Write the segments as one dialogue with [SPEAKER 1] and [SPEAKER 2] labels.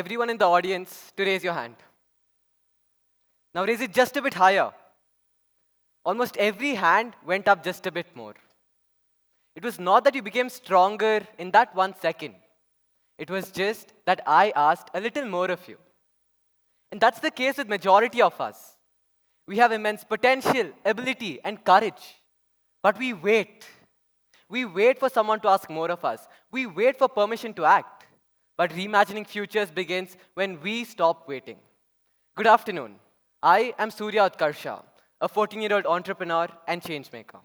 [SPEAKER 1] everyone in the audience to raise your hand. Now raise it just a bit higher. Almost every hand went up just a bit more. It was not that you became stronger in that 1 second. It was just that I asked a little more of you. And that's the case with majority of us. We have immense potential, ability, and courage. But we wait. We wait for someone to ask more of us. We wait for permission to act. But reimagining futures begins when we stop waiting. Good afternoon. I am Surya Utkarsha, a 14-year-old entrepreneur and changemaker.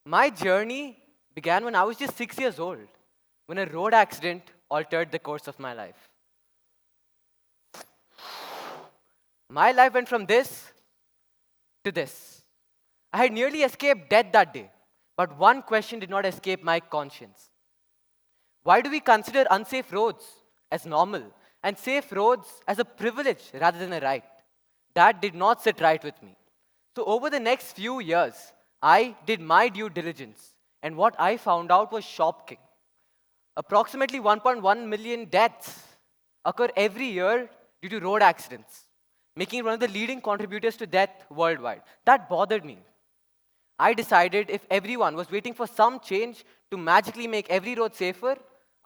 [SPEAKER 1] My journey began when I was just 6 years old, when a road accident altered the course of my life. My life went from this to this. I had nearly escaped death that day, but one question did not escape my conscience. Why do we consider unsafe roads as normal and safe roads as a privilege rather than a right? That did not sit right with me. So over the next few years, I did my due diligence, and what I found out was shocking. Approximately 1.1 million deaths occur every year due to road accidents, making it one of the leading contributors to death worldwide. That bothered me. I decided if everyone was waiting for some change to magically make every road safer,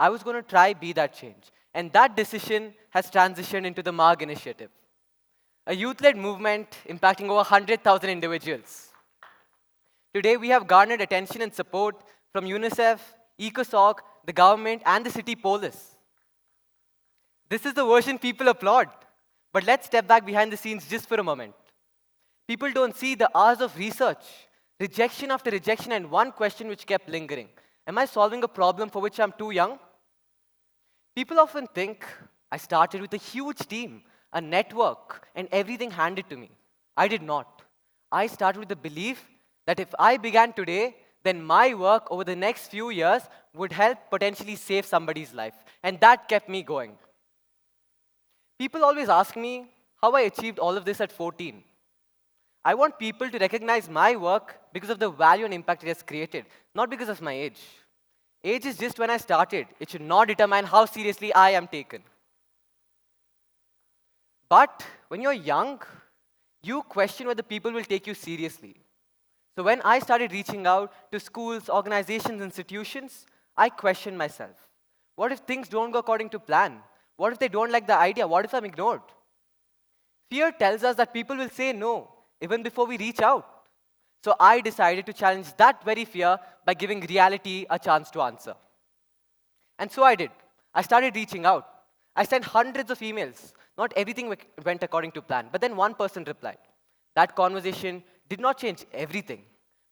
[SPEAKER 1] I was going to try be that change. And that decision has transitioned into the MARG initiative, a youth-led movement impacting over 100,000 individuals. Today, we have garnered attention and support from UNICEF, ECOSOC, the government, and the city police. This is the version people applaud. But let's step back behind the scenes just for a moment. People don't see the hours of research, rejection after rejection, and one question which kept lingering. Am I solving a problem for which I'm too young? People often think I started with a huge team, a network, and everything handed to me. I did not. I started with the belief that if I began today, then my work over the next few years would help potentially save somebody's life. And that kept me going. People always ask me how I achieved all of this at 14. I want people to recognize my work because of the value and impact it has created, not because of my age. Age is just when I started. It should not determine how seriously I am taken. But when you're young, you question whether people will take you seriously. So when I started reaching out to schools, organizations, institutions, I questioned myself. What if things don't go according to plan? What if they don't like the idea? What if I'm ignored? Fear tells us that people will say no, even before we reach out. So I decided to challenge that very fear by giving reality a chance to answer. And so I did. I started reaching out. I sent hundreds of emails. Not everything went according to plan, but then one person replied. That conversation did not change everything,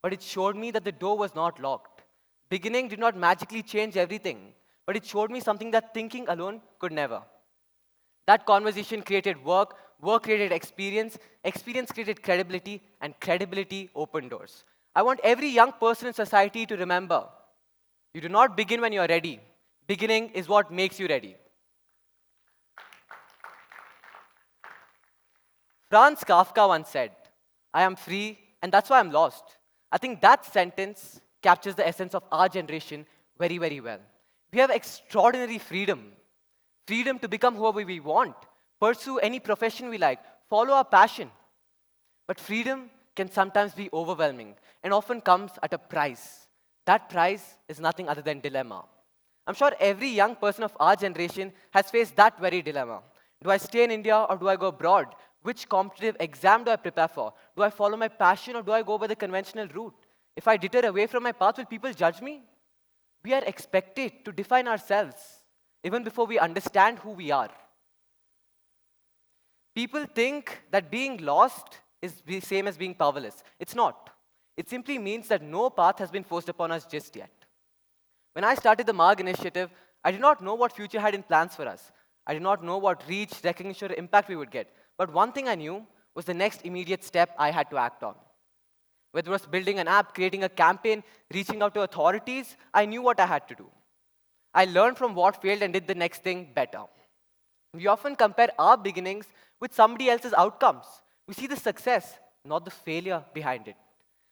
[SPEAKER 1] but it showed me that the door was not locked. Beginning did not magically change everything, but it showed me something that thinking alone could never. That conversation created work, work created experience, experience created credibility, and credibility opened doors. I want every young person in society to remember, you do not begin when you are ready. Beginning is what makes you ready. Franz Kafka once said, I am free, and that's why I'm lost. I think that sentence captures the essence of our generation very, very well. We have extraordinary freedom. Freedom to become whoever we want, pursue any profession we like, follow our passion. But freedom can sometimes be overwhelming and often comes at a price. That price is nothing other than dilemma. I'm sure every young person of our generation has faced that very dilemma. Do I stay in India or do I go abroad? Which competitive exam do I prepare for? Do I follow my passion or do I go by the conventional route? If I deter away from my path, will people judge me? We are expected to define ourselves even before we understand who we are. People think that being lost is the same as being powerless. It's not. It simply means that no path has been forced upon us just yet. When I started the MARG initiative, I did not know what future had in plans for us. I did not know what reach, recognition, or impact we would get. But one thing I knew was the next immediate step I had to act on. Whether it was building an app, creating a campaign, reaching out to authorities, I knew what I had to do. I learned from what failed and did the next thing better. We often compare our beginnings with somebody else's outcomes. We see the success, not the failure behind it.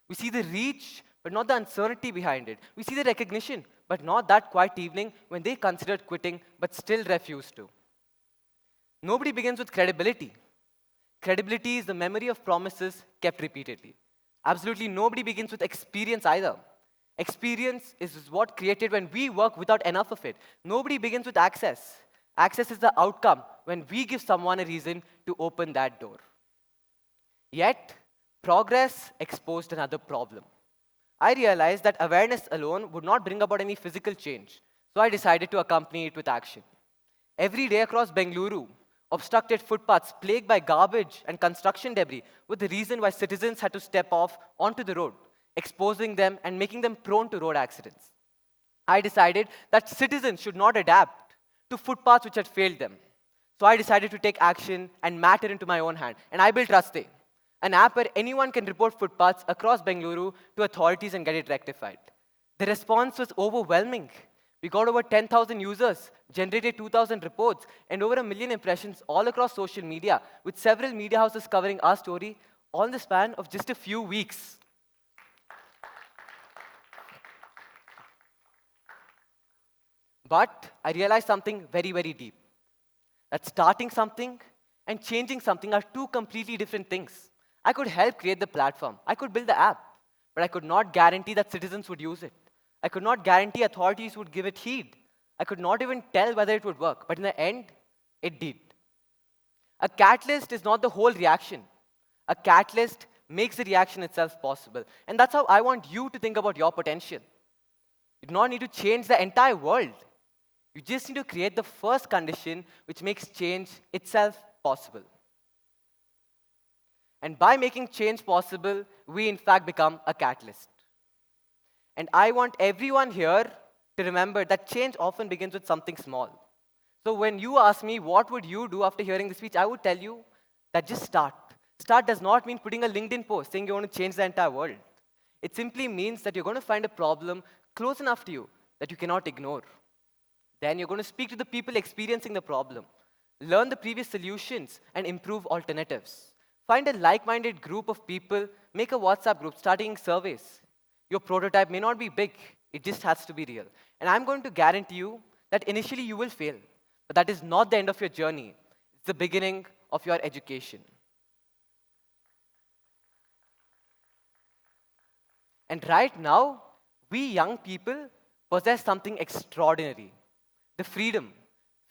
[SPEAKER 1] We see the reach, but not the uncertainty behind it. We see the recognition, but not that quiet evening when they considered quitting but still refused to. Nobody begins with credibility. Credibility is the memory of promises kept repeatedly. Absolutely nobody begins with experience either. Experience is what created when we work without enough of it. Nobody begins with access. Access is the outcome when we give someone a reason to open that door. Yet, progress exposed another problem. I realized that awareness alone would not bring about any physical change, so I decided to accompany it with action. Every day across Bengaluru, obstructed footpaths plagued by garbage and construction debris were the reason why citizens had to step off onto the road, exposing them and making them prone to road accidents. I decided that citizens should not adapt to footpaths which had failed them. So I decided to take action and matter into my own hand. And I built Raste, an app where anyone can report footpaths across Bengaluru to authorities and get it rectified. The response was overwhelming. We got over 10,000 users, generated 2,000 reports, and over 1 million impressions all across social media, with several media houses covering our story, all in the span of just a few weeks. But I realized something very, very deep. That starting something and changing something are two completely different things. I could help create the platform. I could build the app. But I could not guarantee that citizens would use it. I could not guarantee authorities would give it heed. I could not even tell whether it would work. But in the end, it did. A catalyst is not the whole reaction. A catalyst makes the reaction itself possible. And that's how I want you to think about your potential. You do not need to change the entire world. You just need to create the first condition which makes change itself possible. And by making change possible, we in fact become a catalyst. And I want everyone here to remember that change often begins with something small. So when you ask me, what would you do after hearing the speech, I would tell you that just start. Start does not mean putting a LinkedIn post saying you want to change the entire world. It simply means that you're going to find a problem close enough to you that you cannot ignore. Then you're going to speak to the people experiencing the problem, learn the previous solutions, and improve alternatives. Find a like-minded group of people, make a WhatsApp group, starting surveys. Your prototype may not be big, it just has to be real. And I'm going to guarantee you that initially you will fail, but that is not the end of your journey. It's the beginning of your education. And right now, we young people possess something extraordinary. The freedom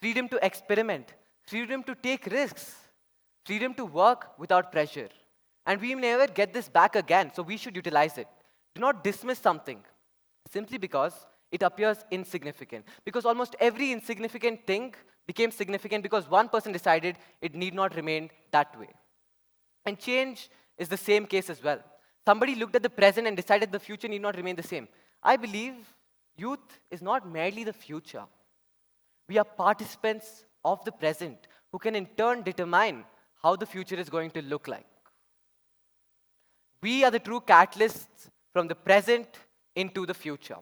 [SPEAKER 1] to experiment, freedom to take risks, freedom to work without pressure. And we may never get this back again, so we should utilize it. Do not dismiss something simply because it appears insignificant. Because almost every insignificant thing became significant because one person decided it need not remain that way. And change is the same case as well. Somebody looked at the present and decided the future need not remain the same. I believe youth is not merely the future. We are participants of the present who can in turn determine how the future is going to look like. We are the true catalysts from the present into the future.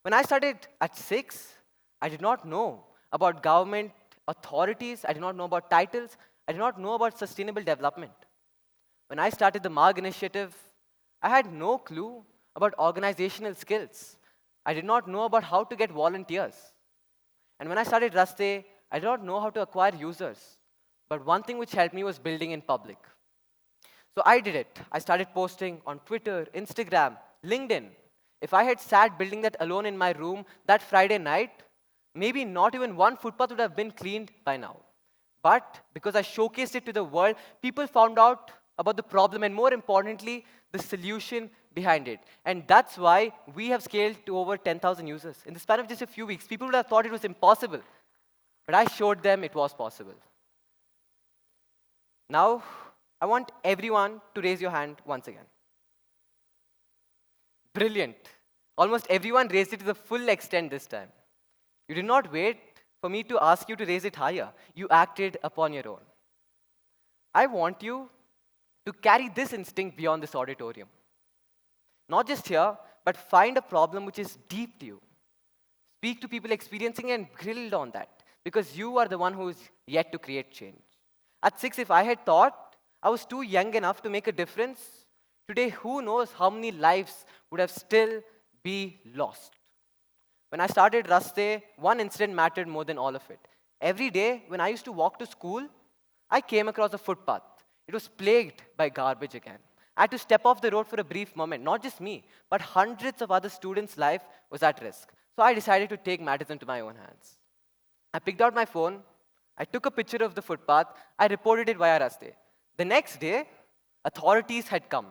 [SPEAKER 1] When I started at 6, I did not know about government authorities, I did not know about titles, I did not know about sustainable development. When I started the MARG initiative, I had no clue about organizational skills. I did not know about how to get volunteers. And when I started Raste, I did not know how to acquire users. But one thing which helped me was building in public. So I did it. I started posting on Twitter, Instagram, LinkedIn. If I had sat building that alone in my room that Friday night, maybe not even one footpath would have been cleaned by now. But because I showcased it to the world, people found out about the problem and more importantly, the solution behind it. And that's why we have scaled to over 10,000 users. In the span of just a few weeks, people would have thought it was impossible. But I showed them it was possible. Now, I want everyone to raise your hand once again. Brilliant. Almost everyone raised it to the full extent this time. You did not wait for me to ask you to raise it higher. You acted upon your own. I want you to carry this instinct beyond this auditorium. Not just here, but find a problem which is deep to you. Speak to people experiencing and grill on that, because you are the one who is yet to create change. At 6, if I had thought I was too young enough to make a difference, today who knows how many lives would have still be lost. When I started Raste, one incident mattered more than all of it. Every day when I used to walk to school, I came across a footpath. It was plagued by garbage again. I had to step off the road for a brief moment. Not just me, but hundreds of other students' life was at risk. So I decided to take matters into my own hands. I picked out my phone, I took a picture of the footpath, I reported it via Raste. The next day, authorities had come.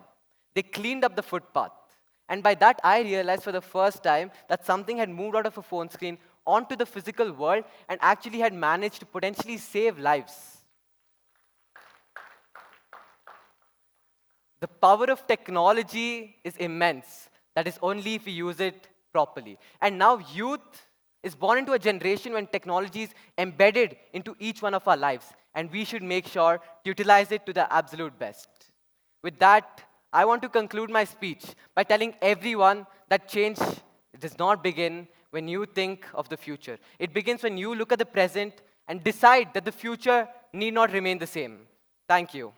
[SPEAKER 1] They cleaned up the footpath. And by that, I realized for the first time that something had moved out of a phone screen onto the physical world and actually had managed to potentially save lives. The power of technology is immense. That is only if we use it properly. And now youth is born into a generation when technology is embedded into each one of our lives. And we should make sure to utilize it to the absolute best. With that, I want to conclude my speech by telling everyone that change does not begin when you think of the future. It begins when you look at the present and decide that the future need not remain the same. Thank you.